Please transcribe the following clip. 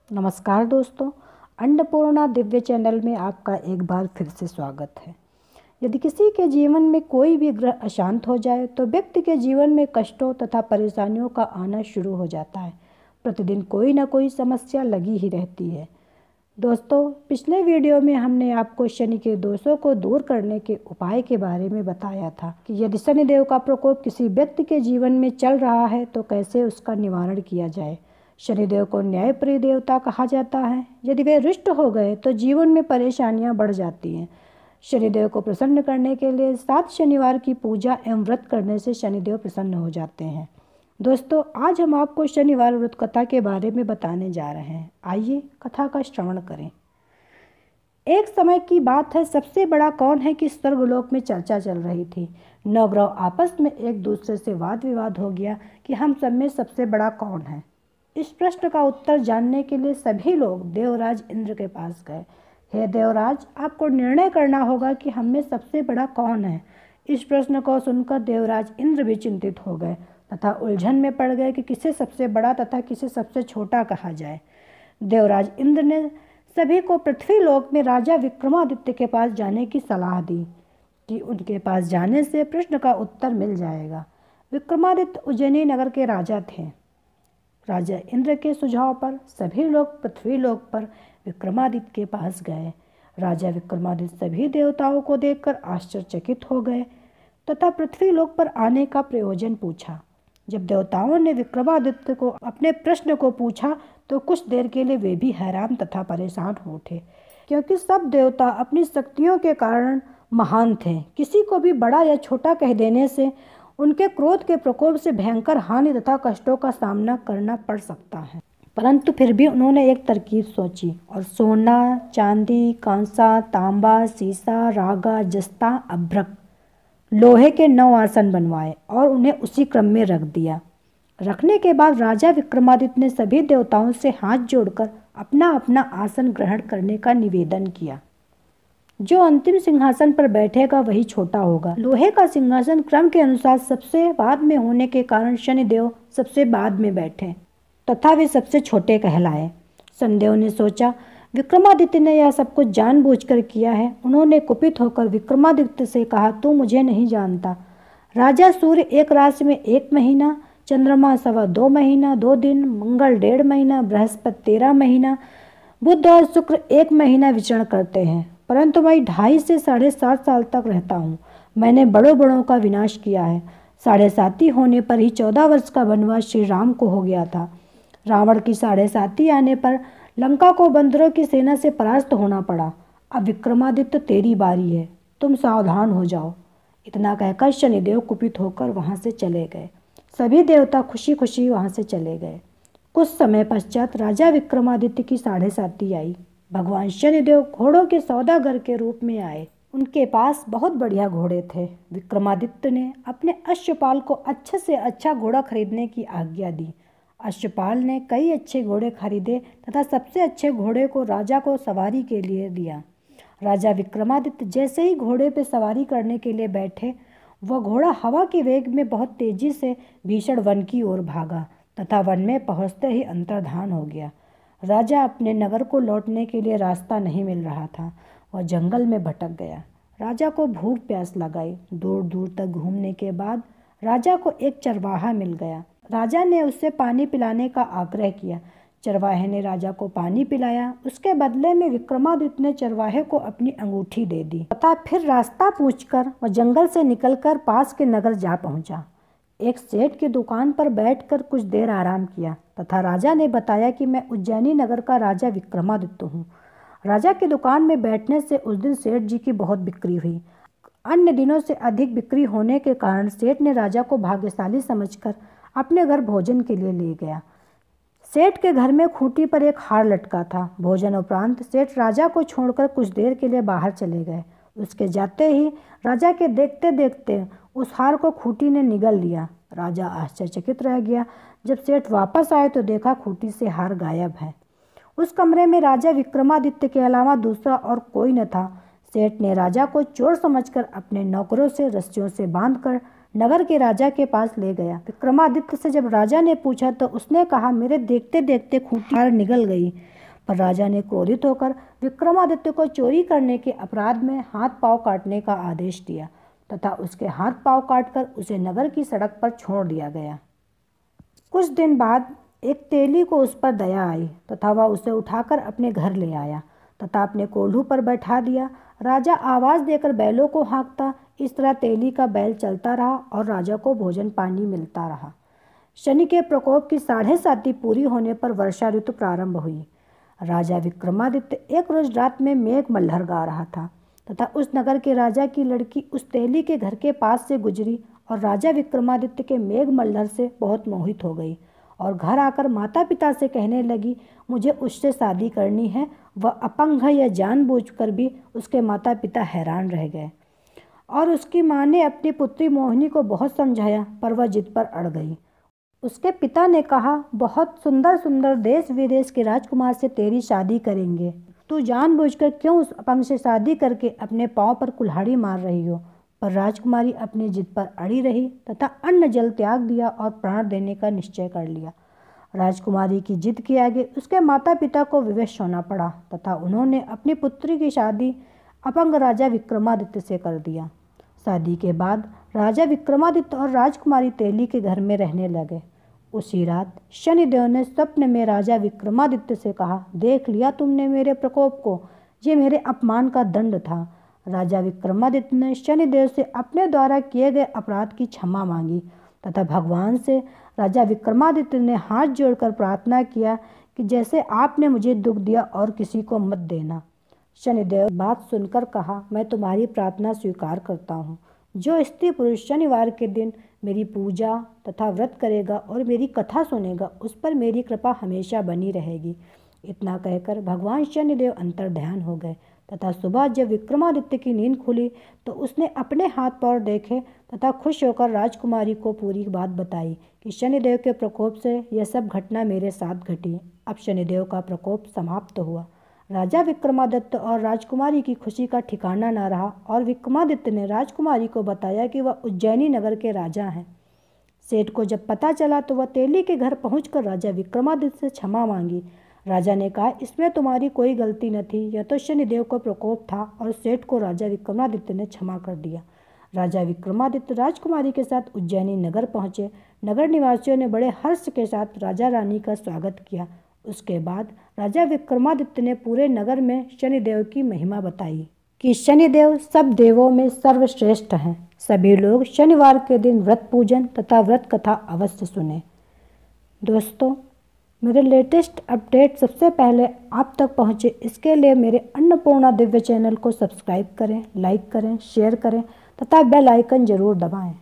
नमस्कार दोस्तों, अन्नपूर्णा दिव्य चैनल में आपका एक बार फिर से स्वागत है। यदि किसी के जीवन में कोई भी ग्रह अशांत हो जाए तो व्यक्ति के जीवन में कष्टों तथा परेशानियों का आना शुरू हो जाता है। प्रतिदिन कोई ना कोई समस्या लगी ही रहती है। दोस्तों, पिछले वीडियो में हमने आपको शनि के दोषों को दूर करने के उपाय के बारे में बताया था कि यदि शनिदेव का प्रकोप किसी व्यक्ति के जीवन में चल रहा है तो कैसे उसका निवारण किया जाए। शनिदेव को न्यायप्रिय देवता कहा जाता है। यदि वे रुष्ट हो गए तो जीवन में परेशानियां बढ़ जाती हैं। शनिदेव को प्रसन्न करने के लिए 7 शनिवार की पूजा एवं व्रत करने से शनिदेव प्रसन्न हो जाते हैं। दोस्तों, आज हम आपको शनिवार व्रत कथा के बारे में बताने जा रहे हैं। आइए कथा का श्रवण करें। एक समय की बात है, सबसे बड़ा कौन है कि स्वर्गलोक में चर्चा चल रही थी। नवग्रह आपस में एक दूसरे से वाद विवाद हो गया कि हम सब में सबसे बड़ा कौन है। इस प्रश्न का उत्तर जानने के लिए सभी लोग देवराज इंद्र के पास गए। हे देवराज, आपको निर्णय करना होगा कि हम में सबसे बड़ा कौन है। इस प्रश्न को सुनकर देवराज इंद्र भी चिंतित हो गए तथा उलझन में पड़ गए कि किसे सबसे बड़ा तथा किसे सबसे छोटा कहा जाए। देवराज इंद्र ने सभी को पृथ्वी लोक में राजा विक्रमादित्य के पास जाने की सलाह दी कि उनके पास जाने से प्रश्न का उत्तर मिल जाएगा। विक्रमादित्य उज्जैनी नगर के राजा थे। राजा इंद्र के सुझाव पर सभी लोग पृथ्वी लोक पर विक्रमादित्य के पास गए। राजा विक्रमादित्य सभी देवताओं को देखकर आश्चर्यचकित हो गए तथा पृथ्वी लोक पर आने का प्रयोजन पूछा। जब देवताओं ने विक्रमादित्य को अपने प्रश्न को पूछा तो कुछ देर के लिए वे भी हैरान तथा परेशान हो उठे, क्योंकि सब देवता अपनी शक्तियों के कारण महान थे। किसी को भी बड़ा या छोटा कह देने से उनके क्रोध के प्रकोप से भयंकर हानि तथा कष्टों का सामना करना पड़ सकता है। परंतु फिर भी उन्होंने एक तरकीब सोची और सोना, चांदी, कांसा, तांबा, सीसा, रागा, जस्ता, अभ्रक, लोहे के 9 आसन बनवाए और उन्हें उसी क्रम में रख दिया। रखने के बाद राजा विक्रमादित्य ने सभी देवताओं से हाथ जोड़कर अपना अपना आसन ग्रहण करने का निवेदन किया। जो अंतिम सिंहासन पर बैठेगा वही छोटा होगा। लोहे का सिंहासन क्रम के अनुसार सबसे बाद में होने के कारण शनिदेव सबसे बाद में बैठे तथा वे सबसे छोटे कहलाए। शनिदेव ने सोचा, विक्रमादित्य ने यह सब कुछ जानबूझकर किया है। उन्होंने कुपित होकर विक्रमादित्य से कहा, तू मुझे नहीं जानता। राजा सूर्य एक राशि में 1 महीना, चंद्रमा 2.25 महीना 2 दिन, मंगल 1.5 महीना, बृहस्पति 13 महीना, बुध और शुक्र 1 महीना विचरण करते हैं, परंतु मैं 2.5 से 7.5 साल तक रहता हूँ। मैंने बड़ों बड़ों का विनाश किया है। 7.5 होने पर ही 14 वर्ष का वनवास श्री राम को हो गया था। रावण की 7.5 आने पर लंका को बंदरों की सेना से परास्त होना पड़ा। अब विक्रमादित्य तेरी बारी है, तुम सावधान हो जाओ। इतना कहकर शनिदेव कुपित होकर वहाँ से चले गए। सभी देवता खुशी खुशी वहाँ से चले गए। कुछ समय पश्चात राजा विक्रमादित्य की 7.5 आई। भगवान शनिदेव घोड़ों के सौदागर के रूप में आए। उनके पास बहुत बढ़िया घोड़े थे। विक्रमादित्य ने अपने अश्वपाल को अच्छे से अच्छा घोड़ा खरीदने की आज्ञा दी। अश्वपाल ने कई अच्छे घोड़े खरीदे तथा सबसे अच्छे घोड़े को राजा को सवारी के लिए दिया। राजा विक्रमादित्य जैसे ही घोड़े पर सवारी करने के लिए बैठे, वह घोड़ा हवा के वेग में बहुत तेजी से भीषण वन की ओर भागा तथा वन में पहुँचते ही अंतर्धान हो गया। राजा अपने नगर को लौटने के लिए रास्ता नहीं मिल रहा था। वह जंगल में भटक गया। राजा को भूख प्यास लगाई। दूर दूर तक घूमने के बाद राजा को एक चरवाहा मिल गया। राजा ने उससे पानी पिलाने का आग्रह किया। चरवाहे ने राजा को पानी पिलाया। उसके बदले में विक्रमादित्य ने चरवाहे को अपनी अंगूठी दे दी तथा फिर रास्ता पूछकर वह जंगल से निकलकर पास के नगर जा पहुंचा। एक सेठ की दुकान पर बैठकर कुछ देर आराम किया तथा राजा ने बताया कि मैं उज्जैनी नगर का राजा विक्रमादित्य हूँ। राजा की दुकान में बैठने से उस दिन सेठ जी की बहुत बिक्री हुई। अन्य दिनों से अधिक बिक्री होने के कारण सेठ ने राजा को भाग्यशाली समझकर अपने घर भोजन के लिए ले गया। सेठ के घर में खूंटी पर एक हार लटका था। भोजन उपरांत सेठ राजा को छोड़कर कुछ देर के लिए बाहर चले गए। उसके जाते ही राजा के देखते देखते उस हार को खूंटी ने निगल लिया। राजा आश्चर्यचकित रह गया। जब सेठ वापस आए तो देखा खूंटी से हार गायब है। उस कमरे में राजा विक्रमादित्य के अलावा दूसरा और कोई न था। सेठ ने राजा को चोर समझकर अपने नौकरों से रस्सियों से बांधकर नगर के राजा के पास ले गया। विक्रमादित्य से जब राजा ने पूछा तो उसने कहा, मेरे देखते देखते खूंटी हार निगल गई। पर राजा ने क्रोधित होकर विक्रमादित्य को चोरी करने के अपराध में हाथ पांव काटने का आदेश दिया तथा उसके हाथ पांव काटकर उसे नगर की सड़क पर छोड़ दिया गया। कुछ दिन बाद एक तेली को उस पर दया आई तथा वह उसे उठाकर अपने घर ले आया तथा अपने कोल्हू पर बैठा दिया। राजा आवाज़ देकर बैलों को हाँकता। इस तरह तेली का बैल चलता रहा और राजा को भोजन पानी मिलता रहा। शनि के प्रकोप की 7.5 पूरी होने पर वर्षा ऋतु प्रारंभ हुई। राजा विक्रमादित्य एक रोज रात में मेघ मल्हार गा रहा था तथा उस नगर के राजा की लड़की उस तेली के घर के पास से गुजरी और राजा विक्रमादित्य के मेघ मल्हार से बहुत मोहित हो गई और घर आकर माता पिता से कहने लगी, मुझे उससे शादी करनी है। वह अपंग है, यह जानबूझकर भी उसके माता पिता हैरान रह गए और उसकी माँ ने अपनी पुत्री मोहिनी को बहुत समझाया पर वह जिद पर अड़ गई। उसके पिता ने कहा, बहुत सुंदर सुंदर देश विदेश के राजकुमार से तेरी शादी करेंगे, तू जानबूझकर क्यों उस अपंग से शादी करके अपने पाँव पर कुल्हाड़ी मार रही हो। पर राजकुमारी अपनी जिद पर अड़ी रही तथा अन्न जल त्याग दिया और प्राण देने का निश्चय कर लिया। राजकुमारी की जिद के आगे उसके माता पिता को विवश होना पड़ा तथा उन्होंने अपनी पुत्री की शादी अपंग राजा विक्रमादित्य से कर दिया। शादी के बाद राजा विक्रमादित्य और राजकुमारी तेली के घर में रहने लगे। उसी रात शनिदेव ने स्वप्न में राजा विक्रमादित्य से कहा, देख लिया तुमने मेरे प्रकोप को, ये मेरे अपमान का दंड था। राजा विक्रमादित्य ने शनिदेव से अपने द्वारा किए गए अपराध की क्षमा मांगी तथा भगवान से राजा विक्रमादित्य ने हाथ जोड़कर प्रार्थना किया कि जैसे आपने मुझे दुख दिया और किसी को मत देना। शनिदेव बात सुनकर कहा, मैं तुम्हारी प्रार्थना स्वीकार करता हूँ। जो स्त्री पुरुष शनिवार के दिन मेरी पूजा तथा व्रत करेगा और मेरी कथा सुनेगा उस पर मेरी कृपा हमेशा बनी रहेगी। इतना कहकर भगवान शनिदेव अंतर्ध्यान हो गए तथा सुबह जब विक्रमादित्य की नींद खुली तो उसने अपने हाथ पैर देखे तथा खुश होकर राजकुमारी को पूरी बात बताई कि शनिदेव के प्रकोप से यह सब घटना मेरे साथ घटी। अब शनिदेव का प्रकोप समाप्त हुआ। राजा विक्रमादित्य और राजकुमारी की खुशी का ठिकाना न रहा और विक्रमादित्य ने राजकुमारी को बताया कि वह उज्जैनी नगर के राजा हैं। सेठ को जब पता चला तो वह तेली के घर पहुंचकर राजा विक्रमादित्य से क्षमा मांगी। राजा ने कहा, इसमें तुम्हारी कोई गलती न थी, यह तो शनिदेव का प्रकोप था और सेठ को राजा विक्रमादित्य ने क्षमा कर दिया। राजा विक्रमादित्य राजकुमारी के साथ उज्जैनी नगर पहुँचे। नगर निवासियों ने बड़े हर्ष के साथ राजा रानी का स्वागत किया। उसके बाद राजा विक्रमादित्य ने पूरे नगर में शनिदेव की महिमा बताई कि शनिदेव सब देवों में सर्वश्रेष्ठ हैं। सभी लोग शनिवार के दिन व्रत पूजन तथा व्रत कथा अवश्य सुने। दोस्तों, मेरे लेटेस्ट अपडेट सबसे पहले आप तक पहुँचे इसके लिए मेरे अन्नपूर्णा दिव्य चैनल को सब्सक्राइब करें, लाइक करें, शेयर करें तथा बेल आइकन जरूर दबाएं।